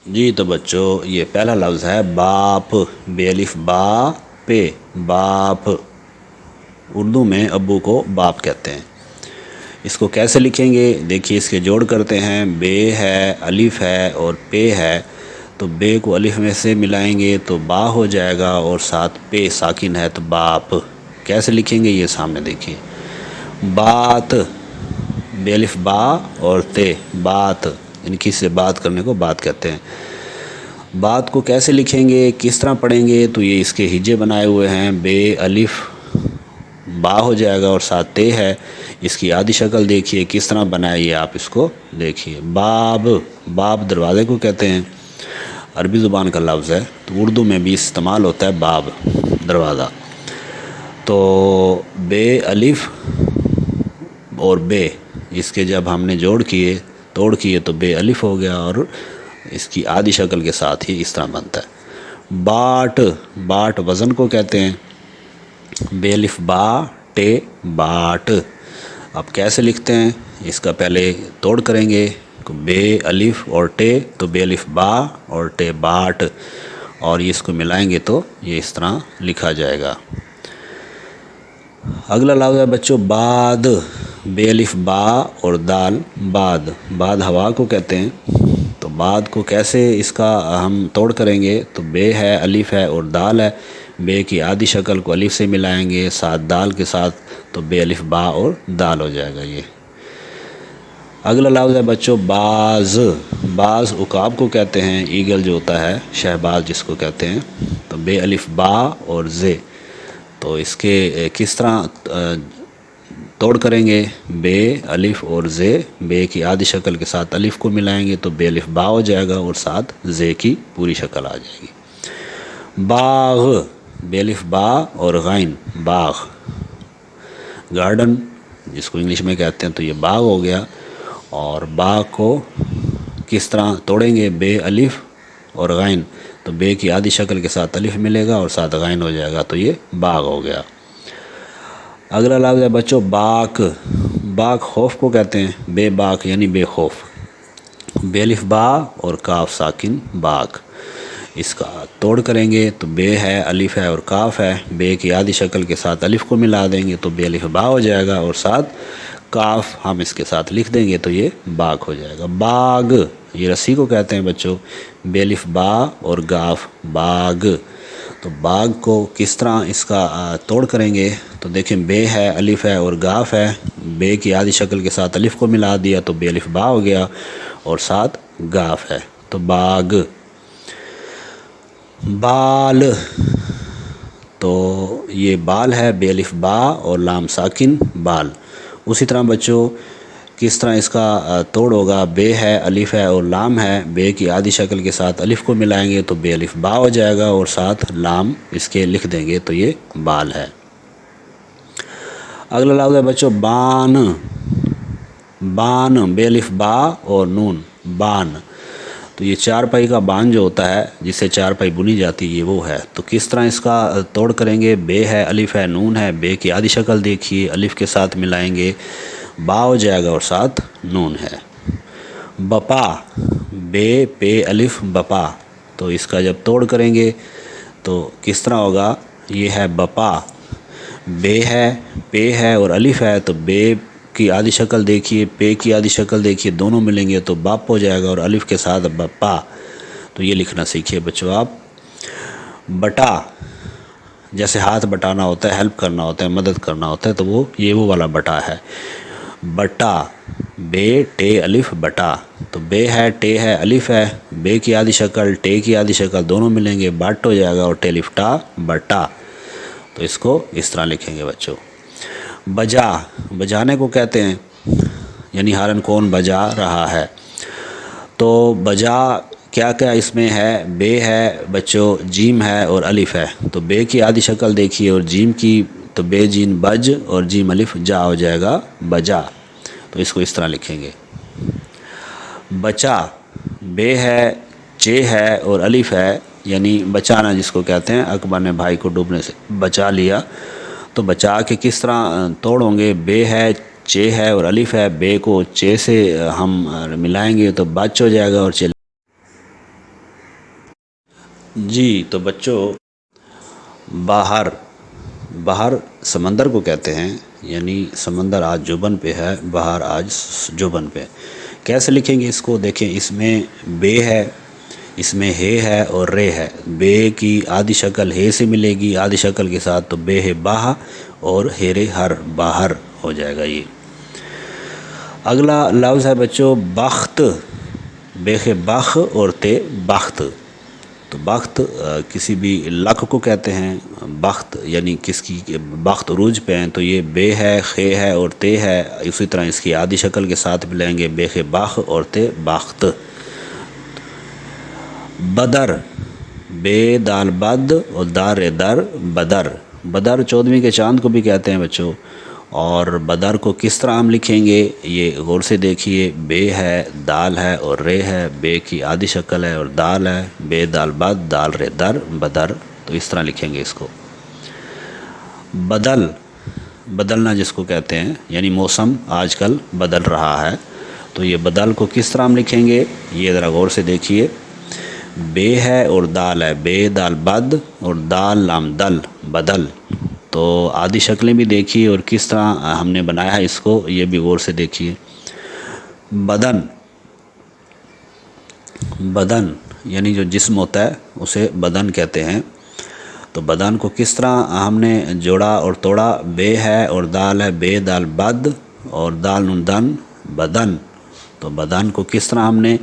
جی تو بچوں یہ پہلا لفظ ہے باپ، بے الف با پے، باپ۔ اردو میں ابو کو باپ کہتے ہیں۔ اس کو کیسے لکھیں گے؟ دیکھیے اس کے جوڑ کرتے ہیں، بے ہے، الف ہے اور پے ہے، تو بے کو الف میں سے ملائیں گے تو با ہو جائے گا، اور ساتھ پے ساکن ہے تو باپ۔ کیسے لکھیں گے یہ سامنے دیکھیے، بات، بے الف با اور تے، بات، یعنی کسی سے بات کرنے کو بات کہتے ہیں۔ بات کو کیسے لکھیں گے، کس طرح پڑھیں گے؟ تو یہ اس کے ہجے بنائے ہوئے ہیں، بے الف با ہو جائے گا اور ساتھ تے ہے۔ اس کی آدھی شکل دیکھیے کس طرح بنائیے، آپ اس کو دیکھیے، باب، باب دروازے کو کہتے ہیں، عربی زبان کا لفظ ہے، تو اردو میں بھی استعمال ہوتا ہے باب، دروازہ۔ تو بے الف اور بے، اس کے جب ہم نے توڑ کیے تو بے الف ہو گیا، اور اس کی آدھی شکل کے ساتھ ہی اس طرح بنتا ہے۔ باٹ، باٹ وزن کو کہتے ہیں، بے الف با ٹے، باٹ۔ اب کیسے لکھتے ہیں؟ اس کا پہلے توڑ کریں گے، بے الف اور ٹے، تو بے الف با اور ٹے باٹ، اور اس کو ملائیں گے تو یہ اس طرح لکھا جائے گا۔ اگلا لفظ ہے بچوں باد، بے الف با اور دال، باد، باد ہوا کو کہتے ہیں۔ تو باد کو کیسے اس کا ہم توڑ کریں گے؟ تو بے ہے، الف ہے اور دال ہے، بے کی آدھی شکل کو الف سے ملائیں گے ساتھ دال کے ساتھ، تو بے الف با اور دال ہو جائے گا یہ۔ اگلا لفظ ہے بچوں باز، باز عقاب کو کہتے ہیں، ایگل جو ہوتا ہے، شہباز جس کو کہتے ہیں، تو بے الف با اور زے، تو اس کے کس طرح توڑ کریں گے؟ بے الف اور زے، بے کی آدھی شکل کے ساتھ الف کو ملائیں گے تو بے الف با ہو جائے گا، اور ساتھ زے کی پوری شکل آ جائے گی۔ باغ، بے الف با اور غین، باغ، گارڈن جس کو انگلش میں کہتے ہیں، تو یہ باغ ہو گیا۔ اور باغ کو کس طرح توڑیں گے؟ بے الف اور غین، تو بے کی آدھی شکل کے ساتھ الف ملے گا اور ساتھ غین ہو جائے گا، تو یہ باغ ہو گیا۔ اگلا لفظ ہے بچوں باک، باک خوف کو کہتے ہیں، بے باک یعنی بے خوف، بے الف با اور کاف ساکن، باک۔ اس کا توڑ کریں گے تو بے ہے، الف ہے اور کاف ہے، بے کی آدھی شکل کے ساتھ الف کو ملا دیں گے تو بے الف با ہو جائے گا، اور ساتھ کاف ہم اس کے ساتھ لکھ دیں گے تو یہ باغ ہو جائے گا۔ باغ، یہ رسی کو کہتے ہیں بچوں، بے الف با اور گاف، باغ۔ تو باغ کو کس طرح اس کا توڑ کریں گے؟ تو دیکھیں بے ہے، الف ہے اور گاف ہے، بے کی آدھی شکل کے ساتھ الف کو ملا دیا تو بے الف با ہو گیا، اور ساتھ گاف ہے، تو باغ۔ بال، تو یہ بال ہے، بے الف با اور لام ساکن، بال۔ اسی طرح بچوں کس طرح اس کا توڑ ہوگا؟ بے ہے، الف ہے اور لام ہے، بے کی آدھی شکل کے ساتھ الف کو ملائیں گے تو بے الف با ہو جائے گا، اور ساتھ لام اس کے لکھ دیں گے تو یہ بال ہے۔ اگلا لفظ ہے بچوں بان، بان، بے الف با اور نون، بان۔ تو یہ چارپائی کا بان جو ہوتا ہے جس سے چارپائی بنی جاتی ہے، یہ وہ ہے۔ تو کس طرح اس کا توڑ کریں گے؟ بے ہے، الف ہے، نون ہے، بے کی آدھی شکل دیکھیے، الف کے ساتھ ملائیں گے، با ہو جائے گا اور ساتھ نون ہے۔ بپا، بے پے الف، بپا، تو اس کا جب توڑ کریں گے تو کس طرح ہوگا؟ یہ ہے بپا، بے ہے، پے ہے اور الف ہے، تو بے کی آدھی شکل دیکھیے، پے کی آدھی شکل دیکھیے، دونوں ملیں گے تو باپ ہو جائے گا، اور الف کے ساتھ بپا، تو یہ لکھنا سیکھیے بچوں آپ۔ بٹا، جیسے ہاتھ بٹانا ہوتا ہے، ہیلپ کرنا ہوتا ہے، مدد کرنا ہوتا ہے، تو وہ والا بٹا ہے، بٹا، بے ٹے الف، بٹا، تو بے ہے، ٹے ہے، الف ہے، بے کی آدھی شکل، ٹے کی آدھی شکل، دونوں ملیں گے، بٹ ہو جائے گا، اور ٹے الف ٹا، بٹا، تو اس کو اس طرح لکھیں گے بچوں۔ بجا، بجانے کو کہتے ہیں، یعنی ہارن کون بجا رہا ہے، تو بجا کیا کیا اس میں ہے؟ بے ہے بچوں، جیم ہے اور الف ہے، تو بے کی آدھی شکل دیکھیے اور جیم کی، تو بے جین بج اور جیم الف جا ہو جائے گا، بجا، تو اس کو اس طرح لکھیں گے۔ بچا، بے ہے، چے ہے اور الف ہے، یعنی بچانا جس کو کہتے ہیں، اکبر نے بھائی کو ڈوبنے سے بچا لیا، تو بچا کے کس طرح توڑ ہوں گے؟ بے ہے، چے ہے اور الف ہے، بے کو چے سے ہم ملائیں گے تو بچ ہو جائے گا، اور چے جی تو بچوں، باہر، باہر سمندر کو کہتے ہیں، یعنی سمندر آج جوبن پہ ہے، باہر آج جوبن پہ۔ کیسے لکھیں گے اس کو؟ دیکھیں، اس میں بے ہے، اس میں ہے اور رے ہے۔ بے کی آدھی شکل ہے سے ملے گی آدھی شکل کے ساتھ، تو بے ہے باہ اور رے ہر، باہر ہو جائے گا یہ۔ اگلا لفظ ہے بچوں بخت، بے بخ اور تے بخت۔ تو بخت کسی بھی لک کو کہتے ہیں، بخت یعنی کس کی بخت عروج پہ ہیں، تو یہ بے ہے، خے ہے اور تے ہے، اسی طرح اس کی آدھی شکل کے ساتھ بھی لیں گے، بے خے بخ اور تے بخت۔ بدر، بے دال بد اور دار در، بدر۔ بدر 14ویں کے چاند کو بھی کہتے ہیں بچوں۔ اور بدر کو کس طرح ہم لکھیں گے یہ غور سے دیکھیے، بے ہے، دال ہے اور رے ہے، بے کی آدھی شکل ہے اور دال ہے، بے دال بد دال رے در، بدر۔ تو اس طرح لکھیں گے اس کو۔ بدل، بدلنا جس کو کہتے ہیں، یعنی موسم آج کل بدل رہا ہے، تو یہ بدل کو کس طرح ہم لکھیں گے یہ ذرا غور سے دیکھیے۔ بے ہے اور دال ہے، بے دال بد اور دال لام دل، بدل۔ تو آدھی شکلیں بھی دیکھیے اور کس طرح ہم نے بنایا ہے اس کو، یہ بھی غور سے دیکھیے۔ بدن، بدن یعنی جو جسم ہوتا ہے اسے بدن کہتے ہیں۔ تو بدن کو کس طرح ہم نے جوڑا اور توڑا؟ بے ہے اور دال ہے، بے دال بد اور دال نون دن، بدن۔ تو بدن کو کس طرح ہم نے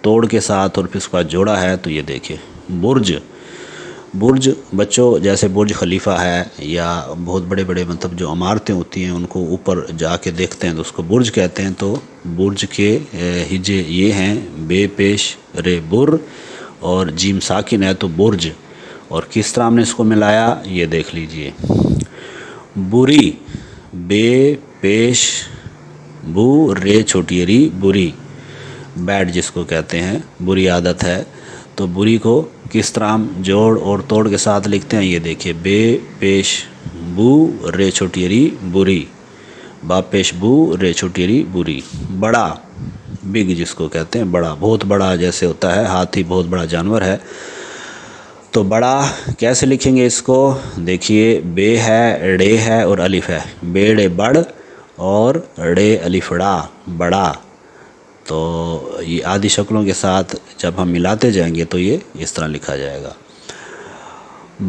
توڑ کے ساتھ اور پھر اس کا جوڑا ہے، تو یہ دیکھیں۔ برج، برج بچوں جیسے برج خلیفہ ہے یا بہت بڑے بڑے مطلب جو عمارتیں ہوتی ہیں ان کو اوپر جا کے دیکھتے ہیں تو اس کو برج کہتے ہیں۔ تو برج کے ہجے یہ ہیں، بے پیش رے بر اور جیم ساکن ہے تو برج۔ اور کس طرح ہم نے اس کو ملایا یہ دیکھ لیجئے۔ بری، بے پیش بو رے چھوٹی ری، بری، بیڈ جس کو کہتے ہیں، بری عادت ہے۔ تو بری کو کس طرح ہم جوڑ اور توڑ کے ساتھ لکھتے ہیں یہ دیکھیے، بے پیش بو رے چھوٹی ری، بری، با پیش بو رے چھوٹی ری، بری۔ بڑا، بگ جس کو کہتے ہیں، بڑا، بہت بڑا جیسے ہوتا ہے، ہاتھی بہت بڑا جانور ہے۔ تو بڑا کیسے لکھیں گے اس کو؟ دیکھیے، بے ہے، ڑے ہے اور الف ہے، بیڑے بڑ اور ڑے الف ڑا، بڑا۔ تو یہ آدھی شکلوں کے ساتھ جب ہم ملاتے جائیں گے تو یہ اس طرح لکھا جائے گا۔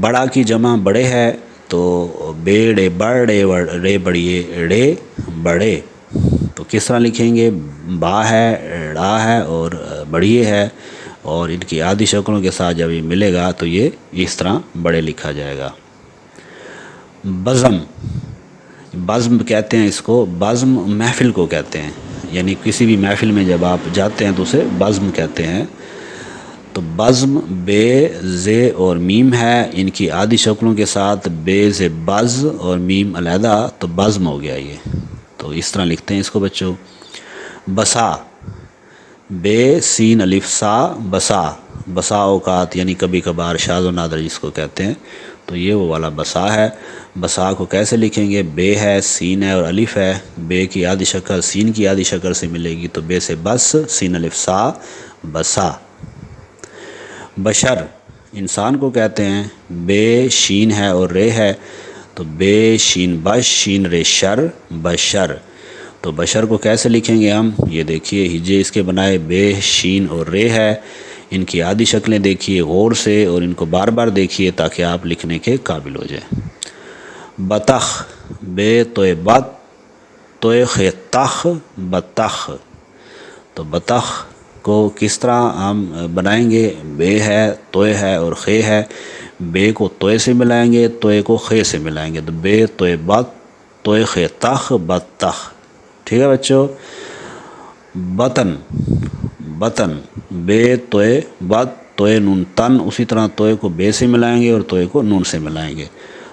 بڑا کی جمع بڑے ہے، تو بیڑے بڑ رے بڑیے ڑے بڑے۔ تو کس طرح لکھیں گے؟ با ہے، ڑا ہے اور بڑیے ہے، اور ان کی آدھی شکلوں کے ساتھ جب یہ ملے گا تو یہ اس طرح بڑے لکھا جائے گا۔ بزم، بزم کہتے ہیں اس کو، بزم محفل کو کہتے ہیں، یعنی کسی بھی محفل میں جب آپ جاتے ہیں تو اسے بزم کہتے ہیں۔ تو بزم بے زے اور میم ہے، ان کی آدھی شکلوں کے ساتھ بے زے بز اور میم علیحدہ، تو بزم ہو گیا یہ۔ تو اس طرح لکھتے ہیں اس کو بچوں۔ بسا، بے سین الف سا، بسا، بسا اوقات یعنی کبھی کبھار، شاذ و نادر جس کو کہتے ہیں، تو یہ وہ والا بسا ہے۔ بسا کو کیسے لکھیں گے؟ بے ہے، سین ہے اور الف ہے، بے کی آدھی شکل سین کی آدھی شکل سے ملے گی، تو بے سے بس، سین الف سا، بسا۔ بشر، انسان کو کہتے ہیں، بے شین ہے اور رے ہے، تو بے شین بش، شین رے شر، بشر۔ تو بشر کو کیسے لکھیں گے ہم یہ دیکھیے، ہجے اس کے بنائے بے شین اور رے ہے، ان کی آدھی شکلیں دیکھیے غور سے اور ان کو بار بار دیکھیے تاکہ آپ لکھنے کے قابل ہو جائیں۔ بطخ، بے توئے بت، توئے خے تخ، بطخ۔ تو بطخ کو کس طرح ہم بنائیں گے؟ بے ہے، توئے ہے اور خے ہے، بے کو توئے سے ملائیں گے، توئے کو خے سے ملائیں گے، تو بے توئے بت، توئے خے تخ، بطخ۔ ٹھیک ہے بچوں۔ بطن، بطن بے توئے بت، توئے نون تن، اسی طرح توئے کو بے سے ملائیں گے اور توئے کو نون سے ملائیں گے،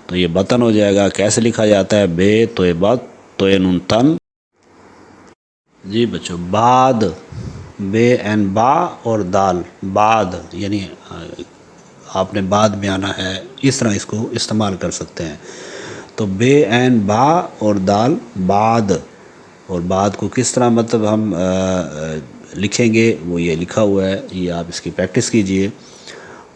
تو یہ بطن ہو جائے گا۔ کیسے لکھا جاتا ہے؟ بے توئے بت، توئے نون تن۔ جی بچوں، بعد، بے این با اور دال، بعد یعنی آپ نے بعد میں آنا ہے، اس طرح اس کو استعمال کر سکتے ہیں۔ تو بے این با اور دال، بعد۔ اور بعد کو کس طرح مطلب ہم لکھیں گے وہ یہ لکھا ہوا ہے، یہ آپ اس کی پریکٹس کیجئے۔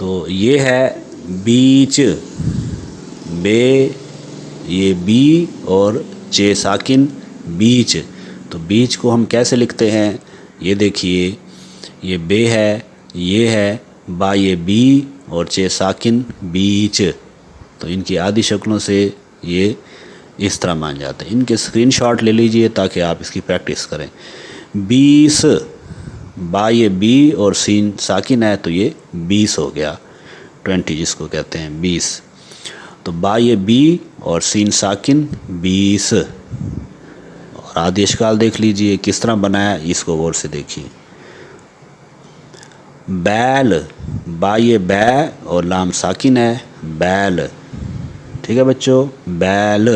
تو یہ ہے بیچ، بے یہ بی اور چے ساکن بیچ. تو بیچ کو ہم کیسے لکھتے ہیں؟ یہ دیکھیے، یہ بے ہے، یہ ہے، با یہ بی اور چے ساکن بیچ. تو ان کی آدھی شکلوں سے یہ اس طرح مان جاتے ہیں. ان کے اسکرین شاٹ لے لیجئے تاکہ آپ اس کی پریکٹس کریں. 20، با یہ بی اور سین ساکن ہے تو یہ 20 ہو گیا. 20 جس کو کہتے ہیں 20. تو با یہ بی اور سین ساکن 20. اور آدھی اشکال دیکھ لیجئے کس طرح بنایا، اس کو غور سے دیکھیے. بیل، با یہ بے اور لام ساکن ہے، بیل. ٹھیک ہے بچوں، بیل،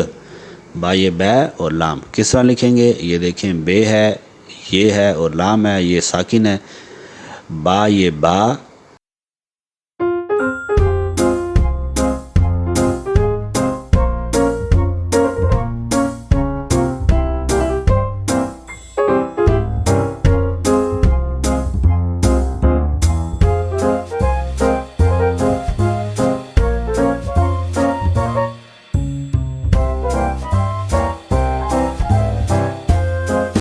با یہ بے اور لام کس طرح لکھیں گے؟ یہ دیکھیں، بے ہے، یہ ہے اور لام ہے، یہ ساکن ہے. با یہ با